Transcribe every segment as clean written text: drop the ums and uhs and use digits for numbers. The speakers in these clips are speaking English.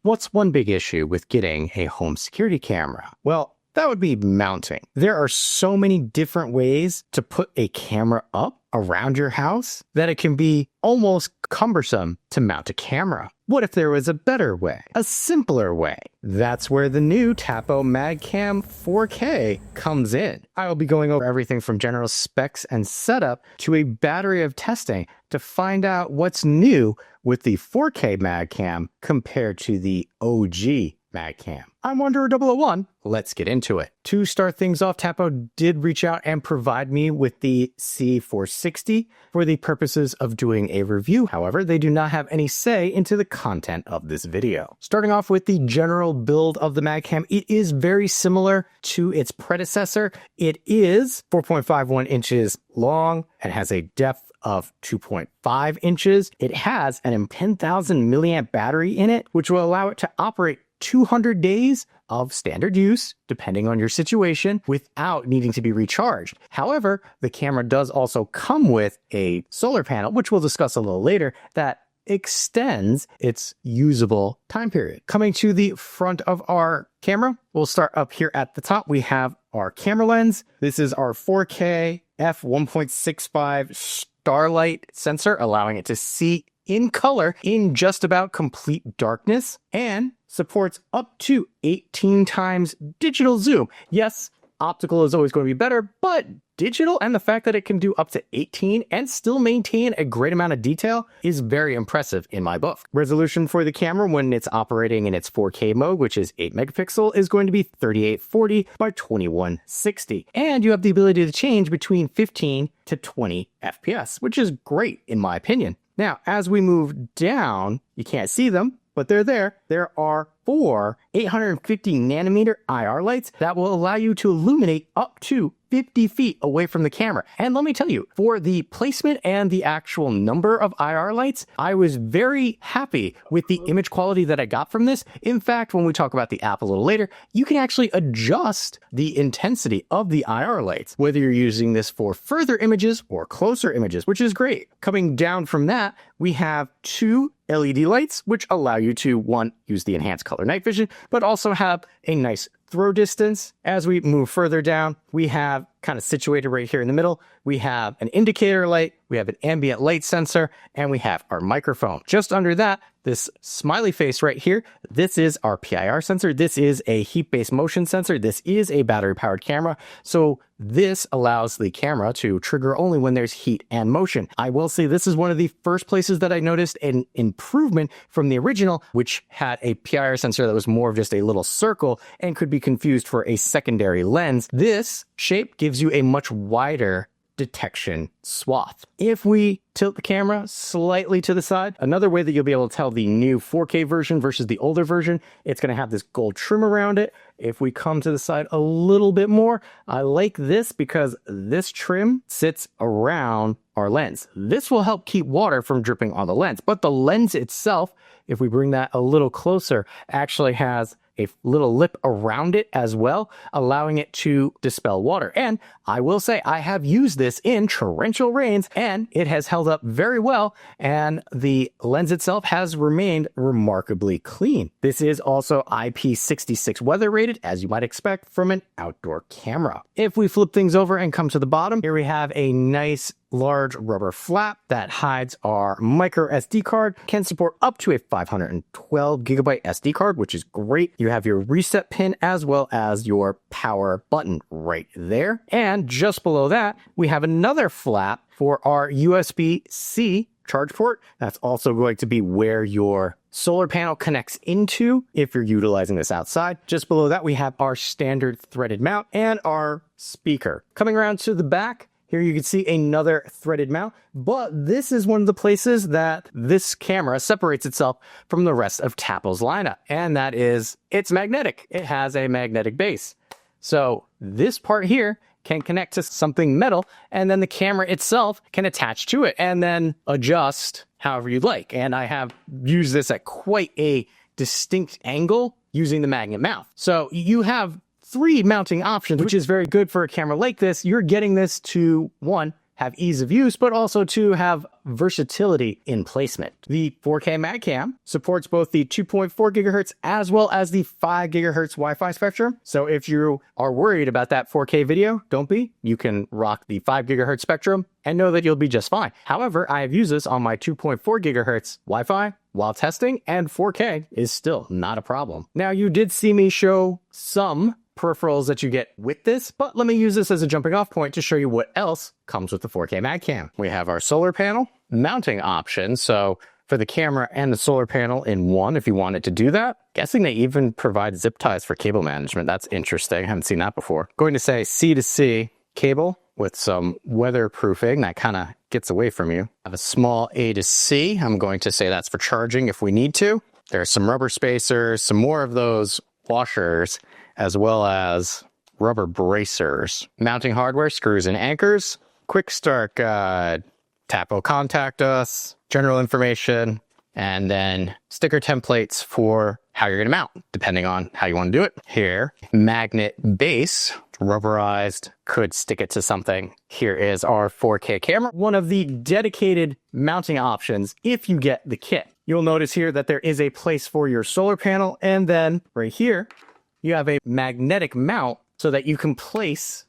What's one big issue with getting a home security camera? Well, that would be mounting. There are so many different ways to put a camera up around your house that it can be almost cumbersome to mount a camera. What if there was a better way, a simpler way? That's where the new Tapo MagCam 4K comes in. I will be going over everything from general specs and setup to a battery of testing to find out what's new with the 4K MagCam compared to the OG MagCam. I'm Wanderer001. Let's get into it. To start things off, Tapo did reach out and provide me with the C460 for the purposes of doing a review. However, they do not have any say into the content of this video. Starting off with the general build of the MagCam, it is very similar to its predecessor. It is 4.51 inches long and has a depth of 2.5 inches. It has an 10,000 milliamp battery in it, which will allow it to operate 200 days of standard use, depending on your situation, without needing to be recharged. However, the camera does also come with a solar panel, which we'll discuss a little later, that extends its usable time period. Coming to the front of our camera, we'll start up here at the top. We have our camera lens. This is our 4K f1.65 Starlight sensor, allowing it to see in color in just about complete darkness, and supports up to 18 times digital zoom. Yes, optical is always going to be better, but digital and the fact that it can do up to 18 and still maintain a great amount of detail is very impressive in my book. Resolution for the camera when it's operating in its 4K mode, which is 8 megapixel, is going to be 3840 by 2160. And you have the ability to change between 15 to 20 FPS, which is great in my opinion. Now, as we move down, you can't see them, but they're there. There are 4 850 nanometer IR lights that will allow you to illuminate up to 50 feet away from the camera. And let me tell you, for the placement and the actual number of IR lights, I was very happy with the image quality that I got from this. In fact, when we talk about the app a little later, you can actually adjust the intensity of the IR lights, whether you're using this for further images or closer images, which is great. Coming down from that, we have 2 LED lights, which allow you to, one, use the enhanced color night vision, but also have a nice throw distance. As we move further down, we have kind of situated right here in the middle, we have an indicator light, we have an ambient light sensor, and we have our microphone. Just under that, this smiley face right here, this is our PIR sensor. This is a heat-based motion sensor. This is a battery-powered camera. So this allows the camera to trigger only when there's heat and motion. I will say this is one of the first places that I noticed an improvement from the original, which had a PIR sensor that was more of just a little circle and could be confused for a secondary lens. This shape gives you a much wider detection swath. If we tilt the camera slightly to the side, another way that you'll be able to tell the new 4K version versus the older version, it's going to have this gold trim around it. If we come to the side a little bit more, I like this because this trim sits around our lens. This will help keep water from dripping on the lens, but the lens itself, if we bring that a little closer, actually has a little lip around it as well, allowing it to dispel water. And I will say I have used this in torrential rains and it has held up very well, and the lens itself has remained remarkably clean. This is also IP66 weather rated, as you might expect from an outdoor camera. If we flip things over and come to the bottom, here we have a nice large rubber flap that hides our micro SD card, can support up to a 512 gigabyte SD card, which is great. You have your reset pin as well as your power button right there. And just below that, we have another flap for our USB-C charge port. That's also going to be where your solar panel connects into if you're utilizing this outside. Just below that, we have our standard threaded mount and our speaker. Coming around to the back, here you can see another threaded mount, but this is one of the places that this camera separates itself from the rest of Tapo's lineup, and that is it's magnetic. It has a magnetic base. So this part here can connect to something metal, and then the camera itself can attach to it and then adjust however you'd like. And I have used this at quite a distinct angle using the magnet mount. So you have 3 mounting options, which is very good for a camera like this. You're getting this to, one, have ease of use, but also to have versatility in placement. The 4K MagCam supports both the 2.4 gigahertz as well as the 5 gigahertz Wi-Fi spectrum. So if you are worried about that 4K video, don't be. You can rock the 5 gigahertz spectrum and know that you'll be just fine. However, I have used this on my 2.4 gigahertz Wi-Fi while testing, and 4K is still not a problem. Now, you did see me show some peripherals that you get with this, but let me use this as a jumping off point to show you what else comes with the 4K MagCam. We have our solar panel mounting option. So for the camera and the solar panel in one, if you wanted to do that. Guessing they even provide zip ties for cable management. That's interesting. I haven't seen that before. Going to say C to C cable with some weatherproofing that kind of gets away from you. I have a small A to C. I'm going to say that's for charging if we need to. There's some rubber spacers, some more of those washers, as well as rubber bracers. Mounting hardware, screws and anchors. Quick start guide, Tapo contact us, general information, and then sticker templates for how you're going to mount, depending on how you want to do it. Here, magnet base, rubberized, could stick it to something. Here is our 4K camera, one of the dedicated mounting options if you get the kit. You'll notice here that there is a place for your solar panel, and then right here, you have a magnetic mount so that you can place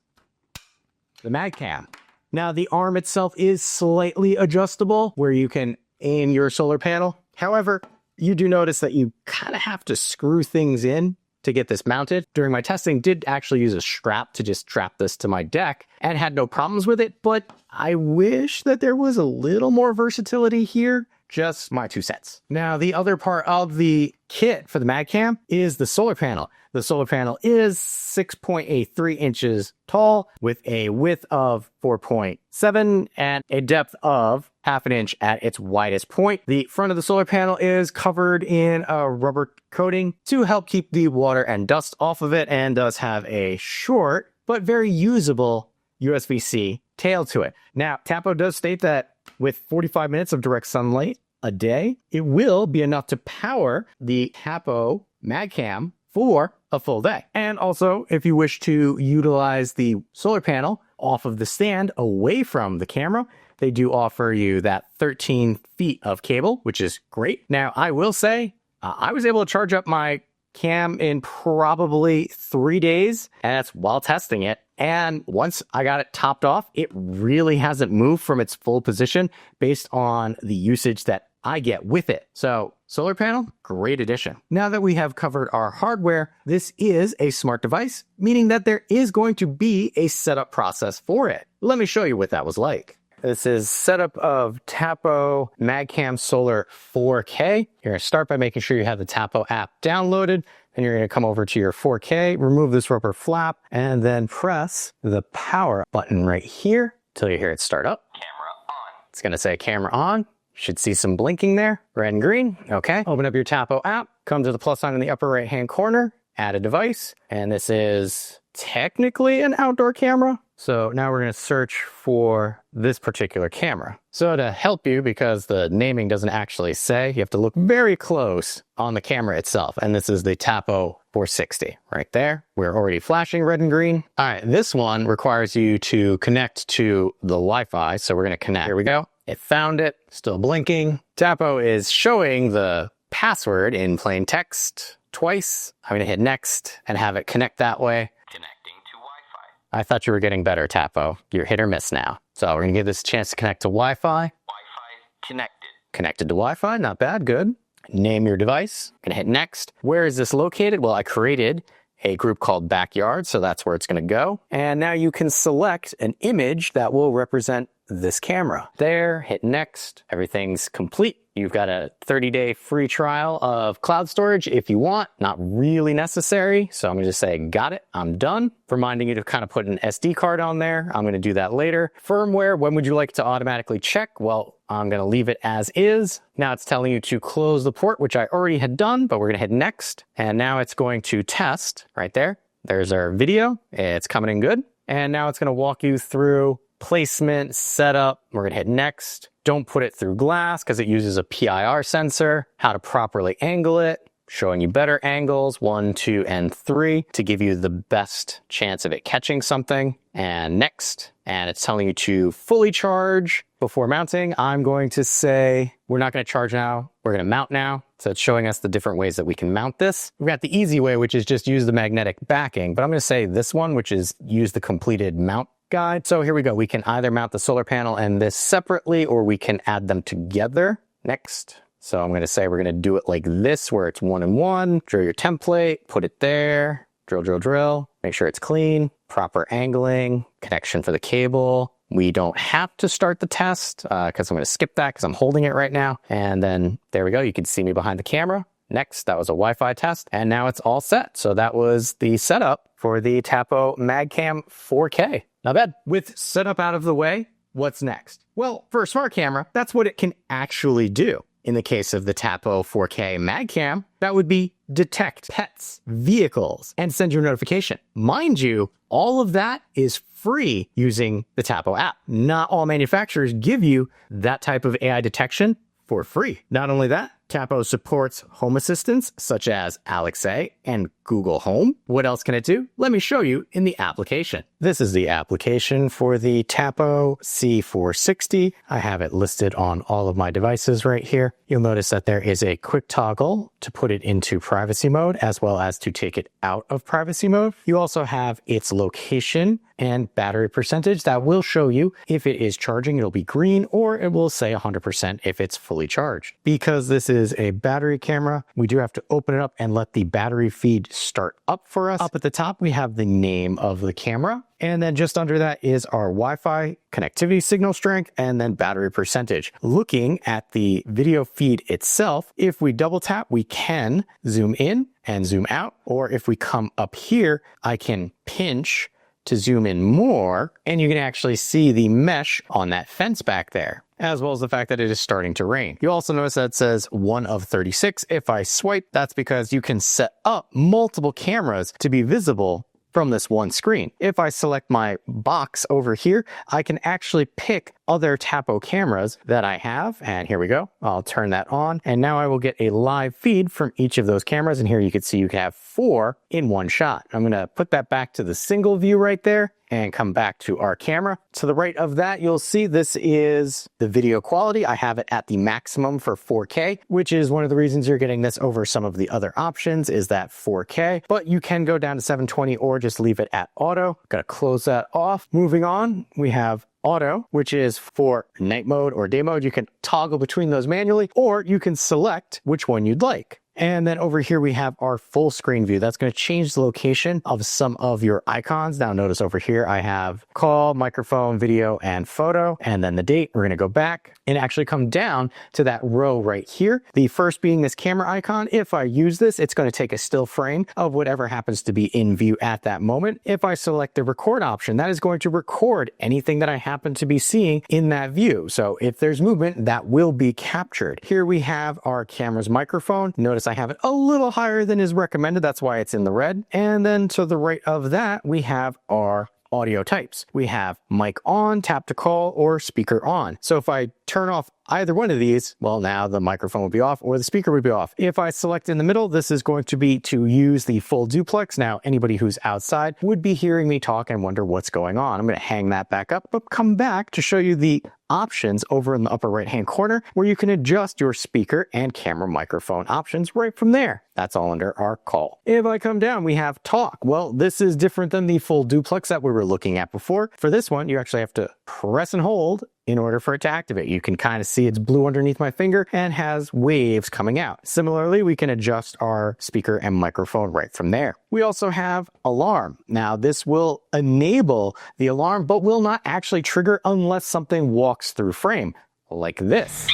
the MagCam. Now, the arm itself is slightly adjustable where you can aim your solar panel. However, you do notice that you kind of have to screw things in to get this mounted. During my testing, did actually use a strap to just strap this to my deck and had no problems with it, but I wish that there was a little more versatility here. Just my 2 cents. Now, the other part of the kit for the MagCam is the solar panel. The solar panel is 6.83 inches tall with a width of 4.7 and a depth of 1/2 inch at its widest point. The front of the solar panel is covered in a rubber coating to help keep the water and dust off of it, and does have a short but very usable USB-C tail to it. Now, Tapo does state that with 45 minutes of direct sunlight a day, it will be enough to power the Tapo MagCam for a full day. And also, if you wish to utilize the solar panel off of the stand away from the camera, they do offer you that 13 feet of cable, which is great. Now, I will say, I was able to charge up my cam in probably 3 days, and that's while testing it. And once I got it topped off, it really hasn't moved from its full position based on the usage that I get with it. So solar panel, great addition. Now that we have covered our hardware, this is a smart device, meaning that there is going to be a setup process for it. Let me show you what that was like. This is setup of Tapo MagCam Solar 4K. You're going to start by making sure you have the Tapo app downloaded. Then you're going to come over to your 4K, remove this rubber flap, and then press the power button right here until you hear it start up. Camera on. It's going to say camera on. Should see some blinking there, red and green. Okay. Open up your Tapo app, come to the plus sign in the upper right-hand corner, add a device, and this is technically an outdoor camera. So now we're going to search for this particular camera. So to help you, because the naming doesn't actually say, you have to look very close on the camera itself. And this is the Tapo C460 right there. We're already flashing red and green. All right, this one requires you to connect to the Wi-Fi. So we're going to connect. Here we go. It found it, still blinking. Tapo is showing the password in plain text twice. I'm going to hit next and have it connect that way. Connecting to Wi-Fi. I thought you were getting better, Tapo. You're hit or miss now. So we're going to give this a chance to connect to Wi-Fi. Wi-Fi connected. Connected to Wi-Fi, not bad, good. Name your device. Going to hit next. Where is this located? Well, I created a group called Backyard, so that's where it's going to go. And now you can select an image that will represent this camera. There, hit next. Everything's complete. You've got a 30-day free trial of cloud storage if you want. Not really necessary. So I'm going to just say, got it. I'm done. Reminding you to kind of put an SD card on there. I'm going to do that later. Firmware, when would you like to automatically check? Well, I'm going to leave it as is. Now it's telling you to close the port, which I already had done, but we're going to hit next. And now it's going to test right there. There's our video. It's coming in good. And now it's going to walk you through placement, setup. We're going to hit next. Don't put it through glass because it uses a PIR sensor. How to properly angle it. showing you better angles, 1, 2, and 3 to give you the best chance of it catching something. And next, and it's telling you to fully charge before mounting. I'm going to say we're not going to charge now, we're going to mount now. So it's showing us the different ways that we can mount this. We've got the easy way, which is just use the magnetic backing, but I'm going to say this one, which is use the completed mount guide. So here we go. We can either mount the solar panel and this separately, or we can add them together. Next. So I'm going to say we're going to do it like this, where it's 1 and 1. Drill your template, put it there, drill, drill, drill, make sure it's clean, proper angling, connection for the cable. We don't have to start the test because I'm going to skip that because I'm holding it right now. And then there we go. You can see me behind the camera. Next, that was a Wi-Fi test, and now it's all set. So that was the setup for the Tapo MagCam 4K. Not bad. With setup out of the way, what's next? Well, for a smart camera, that's what it can actually do. In the case of the Tapo 4K MagCam, that would be detect pets, vehicles, and send you a notification. Mind you, all of that is free using the Tapo app. Not all manufacturers give you that type of AI detection for free. Not only that, Tapo supports home assistants such as Alexa and Google Home. What else can it do? Let me show you in the application. This is the application for the Tapo C460. I have it listed on all of my devices right here. You'll notice that there is a quick toggle to put it into privacy mode, as well as to take it out of privacy mode. You also have its location and battery percentage that will show you if it is charging, it'll be green, or it will say 100% if it's fully charged. Because this is a battery camera, we do have to open it up and let the battery feed start up for us. Up at the top, we have the name of the camera. And then just under that is our Wi-Fi connectivity signal strength and then battery percentage. Looking at the video feed itself, if we double tap, we can zoom in and zoom out. Or if we come up here, I can pinch to zoom in more, and you can actually see the mesh on that fence back there, as well as the fact that it is starting to rain. You also notice that it says 1 of 36. If I swipe, that's because you can set up multiple cameras to be visible from this one screen. If I select my box over here, I can actually pick other Tapo cameras that I have. And here we go. I'll turn that on. And now I will get a live feed from each of those cameras. And here you can see you can have 4 in one shot. I'm going to put that back to the single view right there and come back to our camera. To the right of that, you'll see this is the video quality. I have it at the maximum for 4K, which is one of the reasons you're getting this over some of the other options is that 4K, but you can go down to 720 or just leave it at auto. Gotta close that off. Moving on, we have auto, which is for night mode or day mode. You can toggle between those manually, or you can select which one you'd like. And then over here, we have our full screen view. That's going to change the location of some of your icons. Now notice over here, I have call, microphone, video, and photo, and then the date. We're going to go back and actually come down to that row right here. The first being this camera icon. If I use this, it's going to take a still frame of whatever happens to be in view at that moment. If I select the record option, that is going to record anything that I happen to be seeing in that view. So if there's movement, that will be captured. Here we have our camera's microphone. Notice I have it a little higher than is recommended. That's why it's in the red. And then to the right of that, we have our audio types. We have mic on, tap to call, or speaker on. So if I turn off either one of these, well, now the microphone would be off or the speaker would be off. If I select in the middle, this is going to be to use the full duplex. Now, anybody who's outside would be hearing me talk and wonder what's going on. I'm going to hang that back up, but come back to show you the options over in the upper right-hand corner where you can adjust your speaker and camera microphone options right from there. That's all under our call. If I come down, we have talk. Well, this is different than the full duplex that we were looking at before. For this one, you actually have to press and hold in order for it to activate. You can kind of see it's blue underneath my finger and has waves coming out. Similarly, we can adjust our speaker and microphone right from there. We also have alarm. Now, this will enable the alarm, but will not actually trigger unless something walks through frame, like this.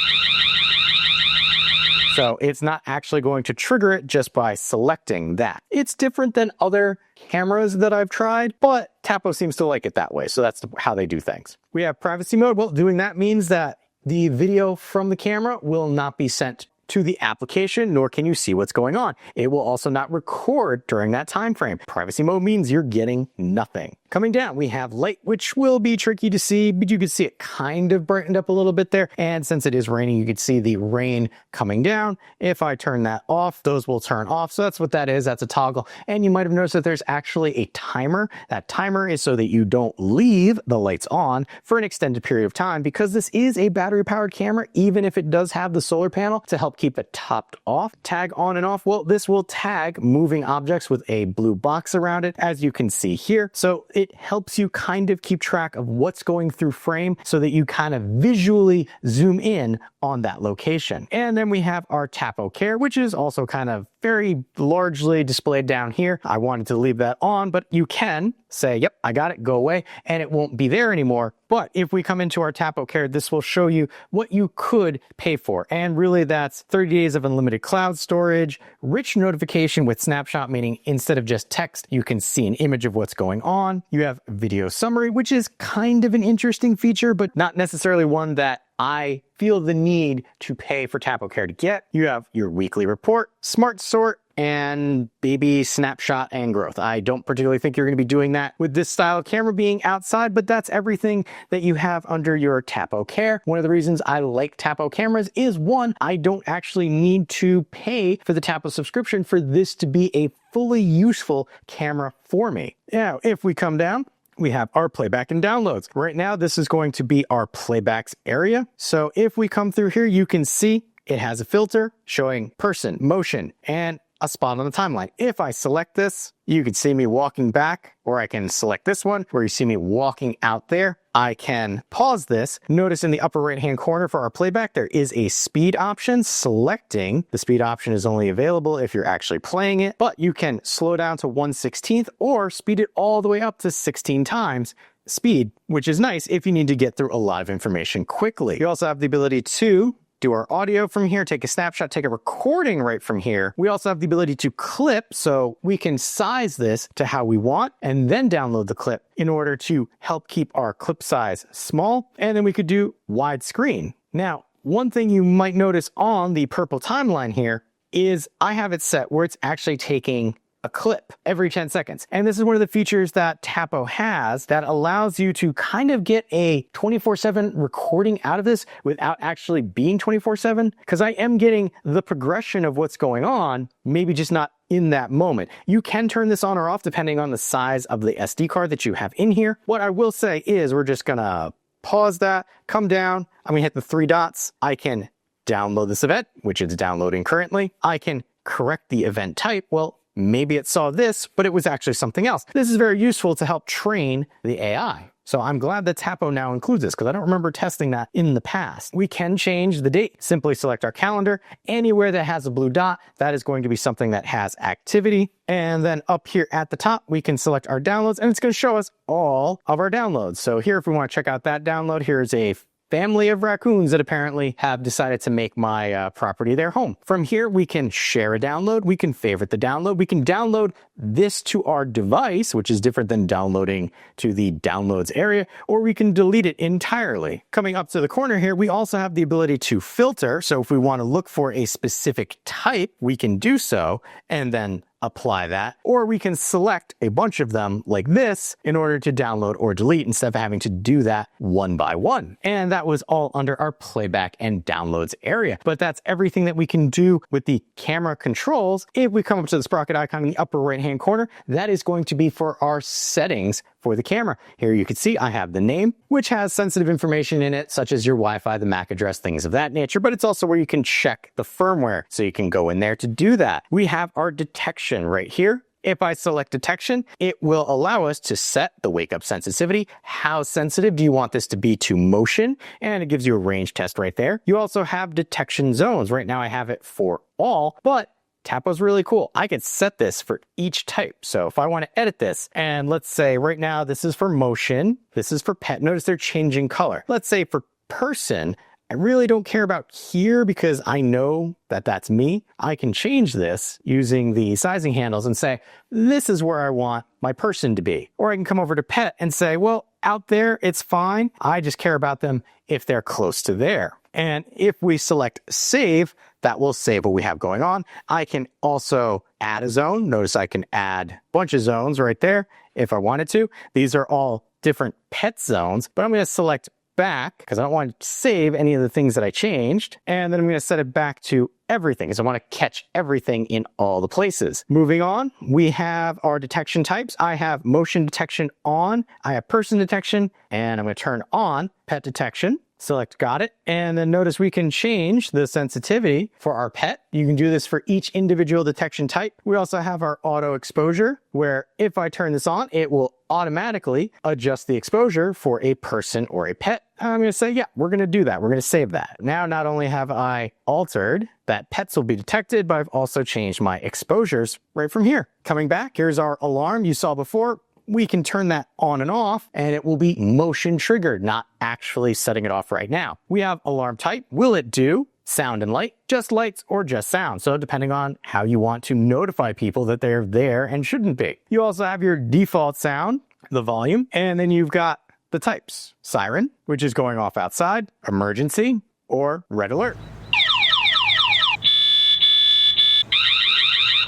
So it's not actually going to trigger it just by selecting that. It's different than other cameras that I've tried, but Tapo seems to like it that way. So that's how they do things. We have privacy mode. Well, doing that means that the video from the camera will not be sent to the application, nor can you see what's going on. It will also not record during that time frame. Privacy mode means you're getting nothing. Coming down, we have light, which will be tricky to see, but you can see it kind of brightened up a little bit there. And since it is raining, you can see the rain coming down. If I turn that off, those will turn off. So that's what that is. That's a toggle. And you might have noticed that there's actually a timer. That timer is so that you don't leave the lights on for an extended period of time, because this is a battery powered camera, even if it does have the solar panel to help keep it topped off. Tag on and off. Well, this will tag moving objects with a blue box around it, as you can see here. So it helps you kind of keep track of what's going through frame so that you kind of visually zoom in on that location. And then we have our Tapo Care, which is also kind of very largely displayed down here. I wanted to leave that on, but you can say, yep, I got it, go away, and it won't be there anymore. But if we come into our Tapo Care, this will show you what you could pay for. And really that's 30 days of unlimited cloud storage, rich notification with snapshot, meaning instead of just text, you can see an image of what's going on. You have video summary, which is kind of an interesting feature, but not necessarily one that I feel the need to pay for Tapo Care to get. You have your weekly report, smart sort, and baby snapshot and growth. I don't particularly think you're going to be doing that with this style of camera being outside, but that's everything that you have under your Tapo Care. One of the reasons I like Tapo cameras is, one, I don't actually need to pay for the Tapo subscription for this to be a fully useful camera for me. Now, if we come down, we have our playback and downloads. Right now, this is going to be our playbacks area. So if we come through here, you can see it has a filter showing person, motion, and a spot on the timeline. If I select this, you can see me walking back, or I can select this one where you see me walking out there. I can pause this. Notice in the upper right-hand corner for our playback, there is a speed option. Selecting the speed option is only available if you're actually playing it, but you can slow down to 1/16 or speed it all the way up to 16 times speed, which is nice if you need to get through a lot of information quickly. You also have the ability to do our audio from here, take a snapshot, take a recording right from here. We also have the ability to clip, so we can size this to how we want and then download the clip in order to help keep our clip size small. And then we could do widescreen. Now, one thing you might notice on the purple timeline here is I have it set where it's actually taking a clip every 10 seconds. And this is one of the features that Tapo has that allows you to kind of get a 24/7 recording out of this without actually being 24/7, because I am getting the progression of what's going on, maybe just not in that moment. You can turn this on or off depending on the size of the SD card that you have in here. What I will say is we're just gonna pause that, come down, I'm gonna hit the 3 dots. I can download this event, which it's downloading currently. I can correct the event type. Well, maybe it saw this, but it was actually something else. This is very useful to help train the AI. So I'm glad that Tapo now includes this because I don't remember testing that in the past. We can change the date. Simply select our calendar. Anywhere that has a blue dot, that is going to be something that has activity. And then up here at the top, we can select our downloads and it's going to show us all of our downloads. So here, if we want to check out that download, here's a family of raccoons that apparently have decided to make my property their home. From here, we can share a download. We can favorite the download. We can download this to our device, which is different than downloading to the downloads area, or we can delete it entirely. Coming up to the corner here, we also have the ability to filter. So if we want to look for a specific type, we can do so and then apply that, or we can select a bunch of them like this in order to download or delete instead of having to do that one by one. And that was all under our playback and downloads area. But that's everything that we can do with the camera controls. If we come up to the sprocket icon in the upper right hand corner, that is going to be for our settings for the camera. Here you can see I have the name, which has sensitive information in it, such as your Wi-Fi, the MAC address, things of that nature, but it's also where you can check the firmware. So you can go in there to do that. We have our detection right here. If I select detection, it will allow us to set the wake up sensitivity. How sensitive do you want this to be to motion? And it gives you a range test right there. You also have detection zones. Right now I have it for all, but Tapo's really cool. I could set this for each type. So if I want to edit this, and let's say right now this is for motion, this is for pet. Notice they're changing color. Let's say for person, I really don't care about here because I know that that's me. I can change this using the sizing handles and say, this is where I want my person to be. Or I can come over to pet and say, well, out there, it's fine. I just care about them if they're close to there. And if we select save, that will save what we have going on. I can also add a zone. Notice I can add a bunch of zones right there if I wanted to. These are all different pet zones, but I'm going to select back because I don't want to save any of the things that I changed. And then I'm going to set it back to everything because I want to catch everything in all the places. Moving on, we have our detection types. I have motion detection on, I have person detection, and I'm going to turn on pet detection. Select got it. And then notice we can change the sensitivity for our pet. You can do this for each individual detection type. We also have our auto exposure where if I turn this on, it will automatically adjust the exposure for a person or a pet. I'm going to say, yeah, we're going to do that. We're going to save that. Now, not only have I altered that pets will be detected, but I've also changed my exposures right from here. Coming back, here's our alarm you saw before. We can turn that on and off and it will be motion triggered, not actually setting it off right now. We have alarm type. Will it do sound and light, just lights, or just sound? So depending on how you want to notify people that they're there and shouldn't be. You also have your default sound, the volume, and then you've got the types. Siren, which is going off outside, emergency, or red alert.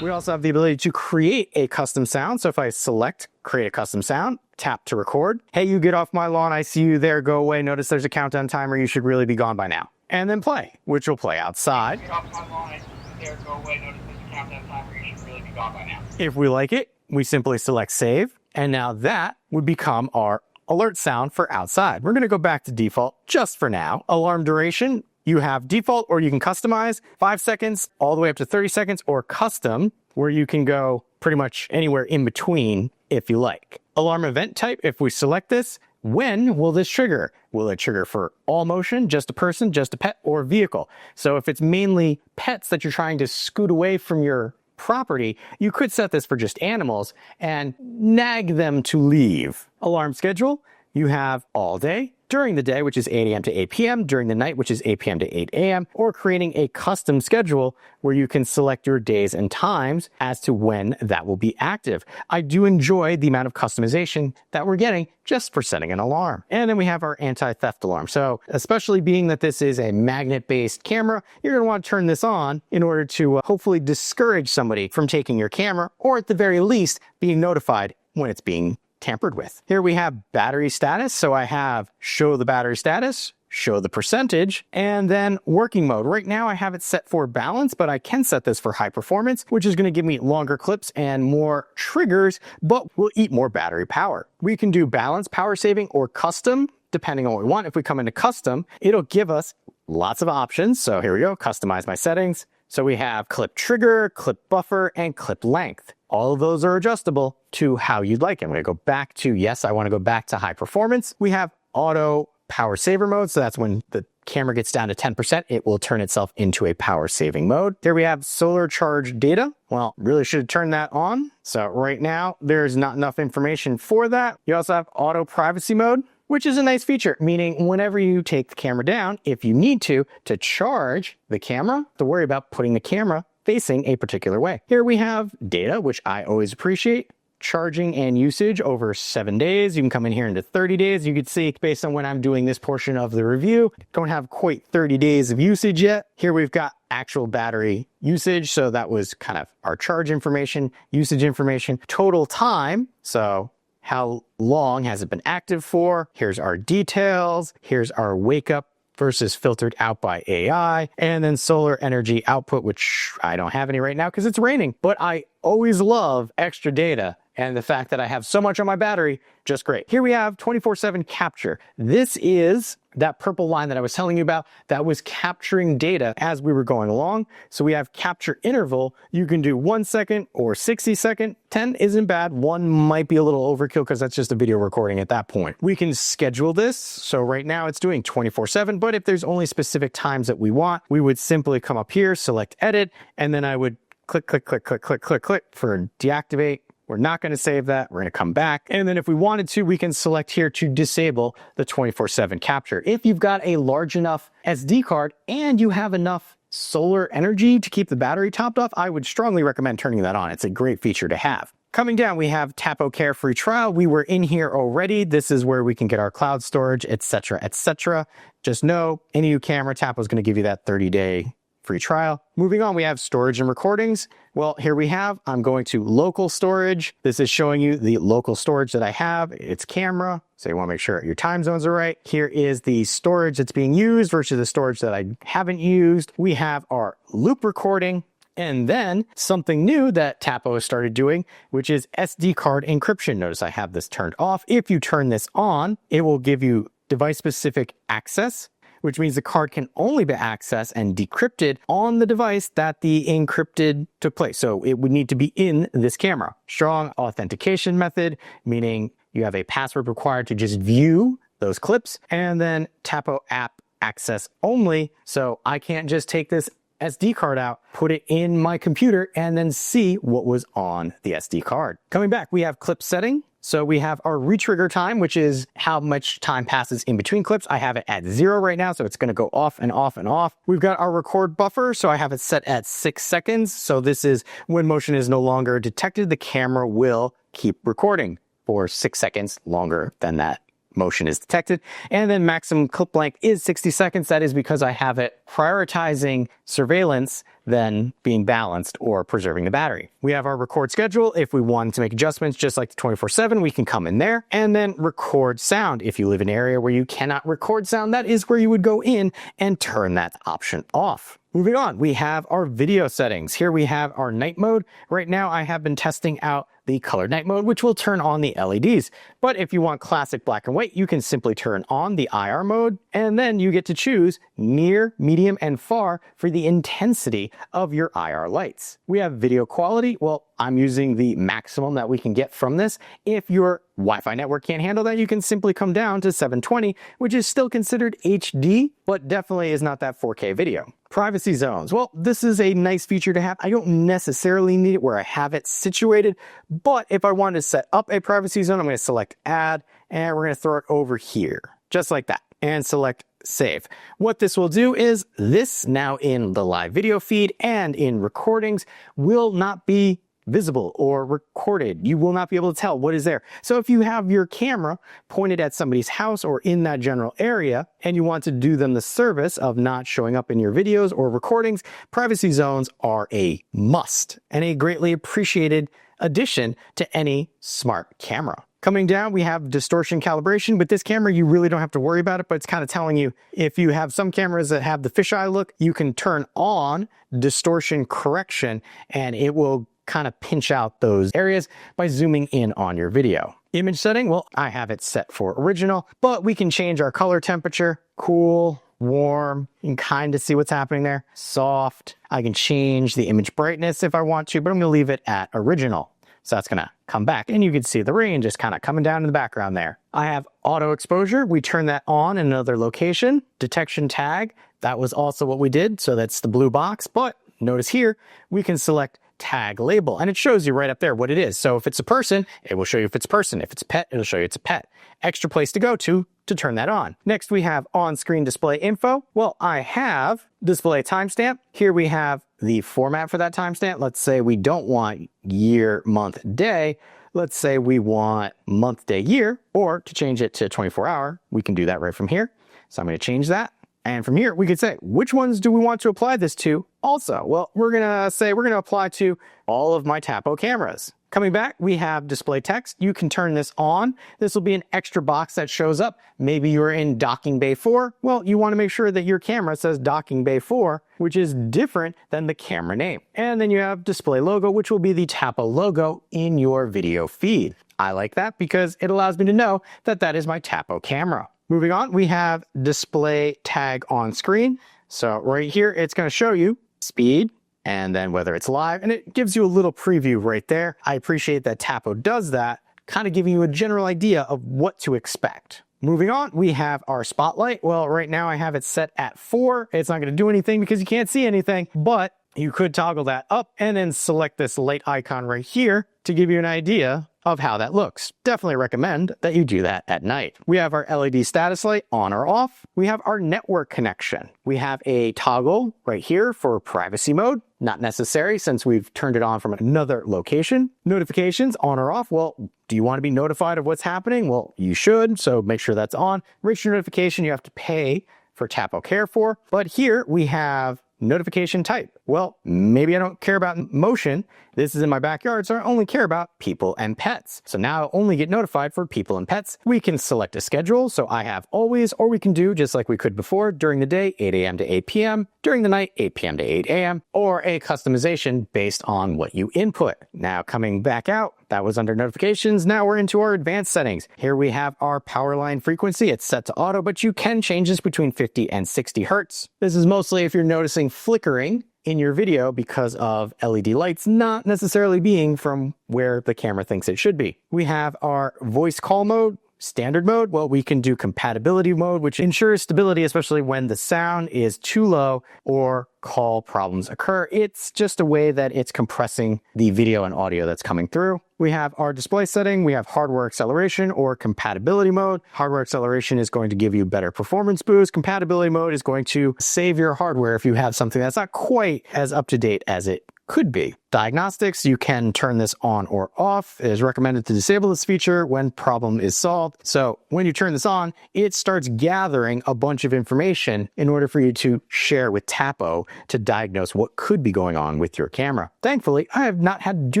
We also have the ability to create a custom sound. So if I select create a custom sound, tap to record. Hey, you get off my lawn. I see you there. Go away. Notice there's a countdown timer. You should really be gone by now. And then play, which will play outside. Get off my lawn. I see you there. Go away. Notice there's a countdown timer. You should really be gone by now. If we like it, we simply select save. And now that would become our alert sound for outside. We're going to go back to default just for now. Alarm duration. You have default or you can customize 5 seconds all the way up to 30 seconds or custom where you can go pretty much anywhere in between if you like. Alarm event type, if we select this, when will this trigger? Will it trigger for all motion, just a person, just a pet, or vehicle? So if it's mainly pets that you're trying to scoot away from your property, you could set this for just animals and nag them to leave. Alarm schedule, you have all day, during the day, which is 8 a.m. to 8 p.m., during the night, which is 8 p.m. to 8 a.m., or creating a custom schedule where you can select your days and times as to when that will be active. I do enjoy the amount of customization that we're getting just for setting an alarm. And then we have our anti-theft alarm. So especially being that this is a magnet-based camera, you're going to want to turn this on in order to hopefully discourage somebody from taking your camera, or at the very least, being notified when it's being tampered with. Here we have battery status. So I have show the battery status, show the percentage, and then working mode. Right now I have it set for balance, but I can set this for high performance, which is going to give me longer clips and more triggers, but will eat more battery power. We can do balance, power saving, or custom, depending on what we want. If we come into custom, it'll give us lots of options. So here we go, customize my settings. So we have clip trigger, clip buffer, and clip length. All of those are adjustable to how you'd like it. I'm going to go back to, yes, I want to go back to high performance. We have auto power saver mode. So that's when the camera gets down to 10%, it will turn itself into a power saving mode. There we have solar charge data. Well, really should have turned that on. So right now there's not enough information for that. You also have auto privacy mode, which is a nice feature, meaning whenever you take the camera down, if you need to charge the camera, to worry about putting the camera facing a particular way. Here we have data, which I always appreciate. Charging and usage over 7 days. You can come in here into 30 days. You can see based on when I'm doing this portion of the review, don't have quite 30 days of usage yet. Here we've got actual battery usage. So that was kind of our charge information, usage information, total time. So how long has it been active for? Here's our details. Here's our wake up versus filtered out by AI, and then solar energy output, which I don't have any right now because it's raining, but I always love extra data. And the fact that I have so much on my battery, just great. Here we have 24/7 capture. This is that purple line that I was telling you about that was capturing data as we were going along. So we have capture interval. You can do 1 second or 60 second. 10 isn't bad. 1 might be a little overkill because that's just a video recording at that point. We can schedule this. So right now it's doing 24/7, but if there's only specific times that we want, we would simply come up here, select edit, and then I would click, click, click, click, click, click, click for deactivate. We're not going to save that. We're going to come back. And then if we wanted to, we can select here to disable the 24/7 capture. If you've got a large enough SD card and you have enough solar energy to keep the battery topped off, I would strongly recommend turning that on. It's a great feature to have. Coming down, we have Tapo Care free trial. We were in here already. This is where we can get our cloud storage, etc., etc. Just know, any new camera, Tapo is going to give you that 30-day free trial. Moving on, we have storage and recordings. Well, here we have, I'm going to local storage. This is showing you the local storage that I have. It's camera, so you want to make sure your time zones are right. Here is the storage that's being used versus the storage that I haven't used. We have our loop recording. And then something new that Tapo has started doing, which is SD card encryption. Notice I have this turned off. If you turn this on, it will give you device-specific access, which means the card can only be accessed and decrypted on the device that the encrypted took place. So it would need to be in this camera. Strong authentication method, meaning you have a password required to just view those clips, and then Tapo app access only. So I can't just take this SD card out, put it in my computer, and then see what was on the SD card. Coming back, we have clip setting. So we have our retrigger time, which is how much time passes in between clips. I have it at 0 right now, so it's going to go off and off and off. We've got our record buffer, so I have it set at 6 seconds. So this is when motion is no longer detected, the camera will keep recording for 6 seconds longer than that motion is detected. And then maximum clip length is 60 seconds. That is because I have it prioritizing surveillance than being balanced or preserving the battery. We have our record schedule. If we want to make adjustments, just like the 24/7, we can come in there. And then record sound. If you live in an area where you cannot record sound, that is where you would go in and turn that option off. Moving on, we have our video settings. Here we have our night mode. Right now, I have been testing out the colored night mode, which will turn on the LEDs. But if you want classic black and white, you can simply turn on the IR mode, and then you get to choose near, medium, and far for the intensity of your IR lights. We have video quality. Well, I'm using the maximum that we can get from this. If your Wi-Fi network can't handle that, you can simply come down to 720, which is still considered HD, but definitely is not that 4K video. Privacy zones. Well, this is a nice feature to have. I don't necessarily need it where I have it situated, but if I wanted to set up a privacy zone, I'm going to select add, and we're going to throw it over here, just like that, and select save. What this will do is this now in the live video feed and in recordings will not be visible or recorded. You will not be able to tell what is there. So if you have your camera pointed at somebody's house or in that general area and you want to do them the service of not showing up in your videos or recordings, privacy zones are a must and a greatly appreciated addition to any smart camera. Coming down, we have distortion calibration. With this camera, you really don't have to worry about it, but it's kind of telling you if you have some cameras that have the fisheye look, you can turn on distortion correction and it will kind of pinch out those areas by zooming in on your video. Image setting, well, I have it set for original, but we can change our color temperature, cool, warm. You can kind of see what's happening there. Soft. I can change the image brightness if I want to, but I'm going to leave it at original. So that's going to come back and you can see the rain just kind of coming down in the background there. I have auto exposure. We turn that on in another location. Detection tag. That was also what we did. So that's the blue box, but notice here we can select tag label and it shows you right up there what it is. So if it's a person, it will show you if it's a person. If it's a pet, it'll show you it's a pet. Extra place to go to turn that on. Next, we have on-screen display info. Well, I have display timestamp. Here we have the format for that timestamp. Let's say we don't want year, month, day. Let's say we want month, day, year, or to change it to 24-hour, we can do that right from here. So I'm going to change that. And from here, we could say, which ones do we want to apply this to also? Well, we're going to say we're going to apply to all of my Tapo cameras. Coming back, we have display text. You can turn this on. This will be an extra box that shows up. Maybe you're in docking bay 4. Well, you want to make sure that your camera says docking bay 4, which is different than the camera name. And then you have display logo, which will be the Tapo logo in your video feed. I like that because it allows me to know that that is my Tapo camera. Moving on, we have display tag on screen. So right here, it's going to show you speed and then whether it's live, and it gives you a little preview right there. I appreciate that Tapo does that, kind of giving you a general idea of what to expect. Moving on, we have our spotlight. Well, right now I have it set at 4. It's not going to do anything because you can't see anything, but you could toggle that up and then select this light icon right here to give you an idea of how that looks. Definitely recommend that you do that at night. We have our LED status light on or off. We have our network connection. We have a toggle right here for privacy mode. Not necessary since we've turned it on from another location. Notifications on or off. Well, do you want to be notified of what's happening? Well, you should, so make sure that's on. Reach notification you have to pay for Tapo Care for. But here we have notification type. Well, maybe I don't care about motion. This is in my backyard, so I only care about people and pets. So now I only get notified for people and pets. We can select a schedule, so I have always, or we can do just like we could before, during the day, 8 a.m. to 8 p.m., during the night, 8 p.m. to 8 a.m., or a customization based on what you input. Now coming back out, that was under notifications. Now we're into our advanced settings. Here we have our power line frequency. It's set to auto, but you can change this between 50 and 60 hertz. This is mostly if you're noticing flickering in your video because of LED lights not necessarily being from where the camera thinks it should be. We have our voice call mode. Standard mode, well, we can do compatibility mode, which ensures stability, especially when the sound is too low or call problems occur. It's just a way that it's compressing the video and audio that's coming through. We have our display setting. We have hardware acceleration or compatibility mode. Hardware acceleration is going to give you better performance boost. Compatibility mode is going to save your hardware if you have something that's not quite as up to date as it could be. Diagnostics, you can turn this on or off. It is recommended to disable this feature when problem is solved. So when you turn this on, it starts gathering a bunch of information in order for you to share with Tapo to diagnose what could be going on with your camera. Thankfully, I have not had to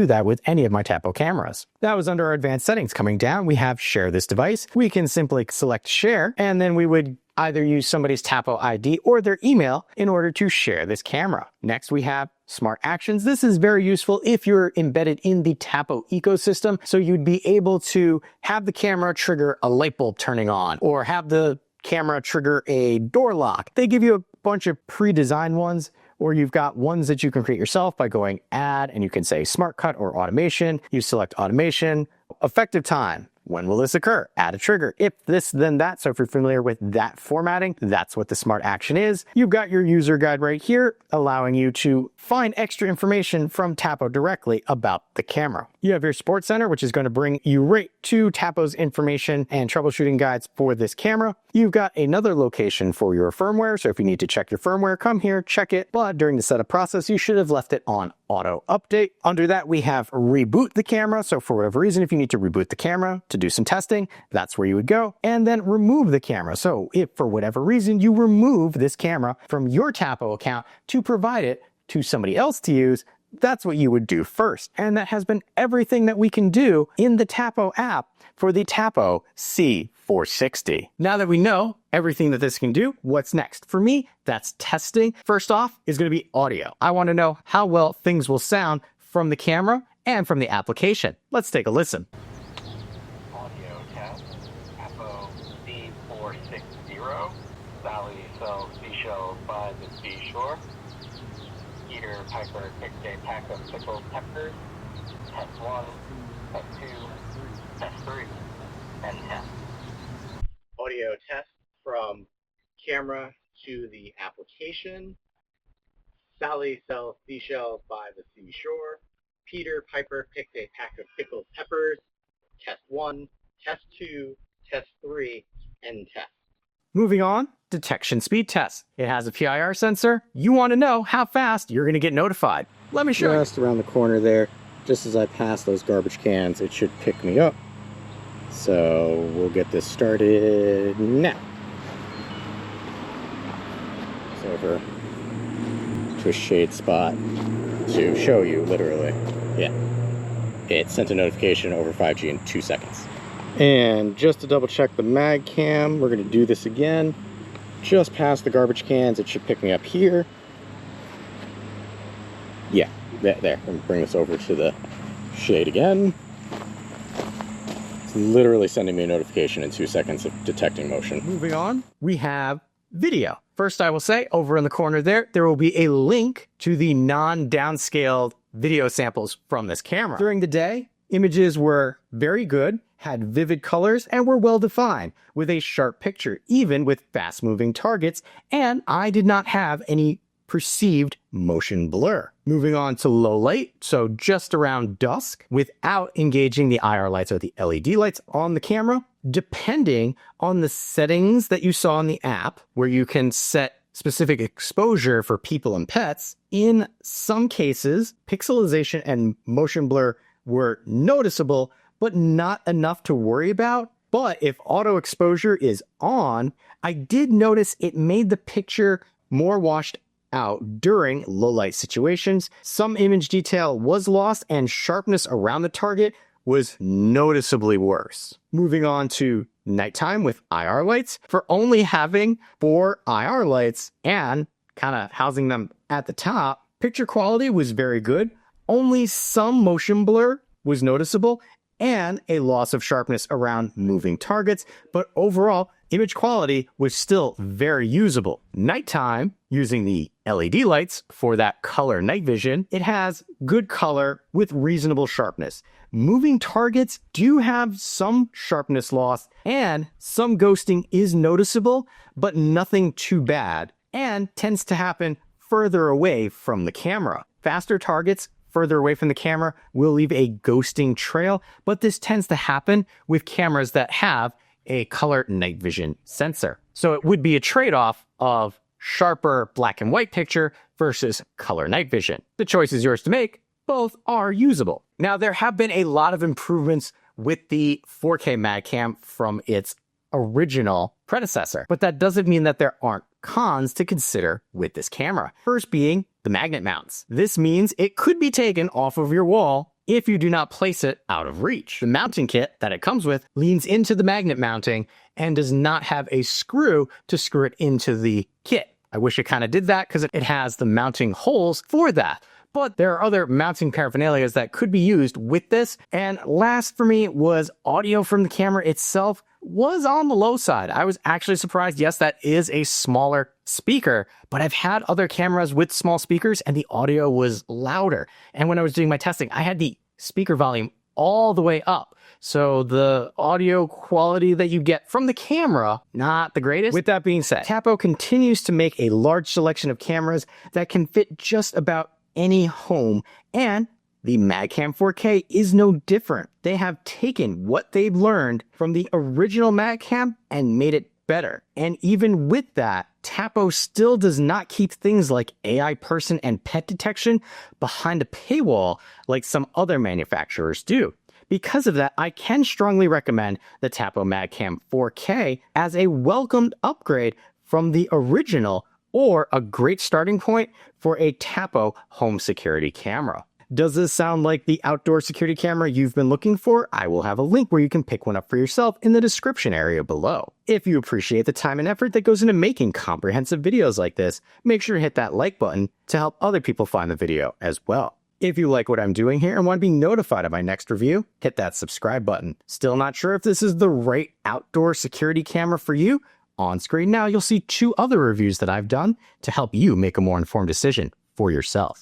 do that with any of my Tapo cameras. That was under our advanced settings. Coming down, we have share this device. We can simply select share, and then we would either use somebody's Tapo ID or their email in order to share this camera. Next, we have Smart Actions. This is very useful if you're embedded in the Tapo ecosystem, so you'd be able to have the camera trigger a light bulb turning on or have the camera trigger a door lock. They give you a bunch of pre-designed ones, or you've got ones that you can create yourself by going add, and you can say Smart Cut or automation. You select automation. Effective time. When will this occur? Add a trigger. If this, then that. So if you're familiar with that formatting, that's what the Smart Action is. You've got your user guide right here, allowing you to find extra information from Tapo directly about the camera. You have your Support Center, which is going to bring you right to Tapo's information and troubleshooting guides for this camera. You've got another location for your firmware. So if you need to check your firmware, come here, check it. But during the setup process, you should have left it on auto update. Under that, we have reboot the camera. So for whatever reason, if you need to reboot the camera to do some testing, that's where you would go. And then remove the camera. So if for whatever reason you remove this camera from your Tapo account to provide it to somebody else to use, that's what you would do first. And that has been everything that we can do in the Tapo app for the Tapo C460. Now that we know everything that this can do, what's next? For me, that's testing. First off is going to be audio. I want to know how well things will sound from the camera and from the application. Let's take a listen. Audio test, Tapo C460, Sally sells seashells by the seashore. Peter Piper picked a pack of pickled peppers. Test 1, test 2, test 3, and test. Audio test from camera to the application. Sally sells seashells by the seashore. Peter Piper picked a pack of pickled peppers. Test 1, test 2, test 3, and test. Moving on, detection speed test. It has a PIR sensor. You want to know how fast you're going to get notified. Let me show you. Just around the corner there, just as I pass those garbage cans, it should pick me up. So we'll get this started now. It's over to a shade spot to show you, literally. Yeah. It sent a notification over 5G in 2 seconds. And just to double check the mag cam, we're going to do this again. Just past the garbage cans, it should pick me up here. Yeah, there. I'm bring this over to the shade again. It's literally sending me a notification in 2 seconds of detecting motion. Moving on, we have video. First, I will say over in the corner there will be a link to the non-downscaled video samples from this camera. During the day, images were very good, had vivid colors, and were well defined with a sharp picture, even with fast moving targets. And I did not have any perceived motion blur. Moving on to low light, so just around dusk, without engaging the IR lights or the LED lights on the camera, depending on the settings that you saw in the app, where you can set specific exposure for people and pets, in some cases, pixelization and motion blur were noticeable, but not enough to worry about. But if auto exposure is on, I did notice it made the picture more washed out during low light situations. Some image detail was lost and sharpness around the target was noticeably worse. Moving on to nighttime with IR lights, for only having 4 IR lights and kind of housing them at the top, picture quality was very good. Only some motion blur was noticeable and a loss of sharpness around moving targets, but overall, image quality was still very usable. Nighttime, using the LED lights for that color night vision, it has good color with reasonable sharpness. Moving targets do have some sharpness loss, and some ghosting is noticeable, but nothing too bad, and tends to happen further away from the camera. Faster targets further away from the camera will leave a ghosting trail, but this tends to happen with cameras that have a color night vision sensor. So it would be a trade-off of sharper black and white picture versus color night vision. The choice is yours to make. Both are usable. Now, there have been a lot of improvements with the 4K MagCam from its original predecessor, but that doesn't mean that there aren't cons to consider with this camera. First being the magnet mounts. This means it could be taken off of your wall if you do not place it out of reach. The mounting kit that it comes with leans into the magnet mounting and does not have a screw to screw it into the kit. I wish it kind of did that because it has the mounting holes for that. But there are other mounting paraphernalias that could be used with this. And last for me was audio from the camera itself was on the low side. I was actually surprised. Yes, that is a smaller speaker, but I've had other cameras with small speakers and the audio was louder. And when I was doing my testing, I had the speaker volume all the way up. So the audio quality that you get from the camera, not the greatest. With that being said, Tapo continues to make a large selection of cameras that can fit just about any home, and the MagCam 4K is no different. They have taken what they've learned from the original MagCam and made it better. And even with that, Tapo still does not keep things like AI person and pet detection behind a paywall like some other manufacturers do. Because of that, I can strongly recommend the Tapo MagCam 4K as a welcomed upgrade from the original, or a great starting point for a Tapo home security camera. Does this sound like the outdoor security camera you've been looking for? I will have a link where you can pick one up for yourself in the description area below. If you appreciate the time and effort that goes into making comprehensive videos like this, make sure to hit that like button to help other people find the video as well. If you like what I'm doing here and want to be notified of my next review, hit that subscribe button. Still not sure if this is the right outdoor security camera for you? On screen now, you'll see 2 other reviews that I've done to help you make a more informed decision for yourself.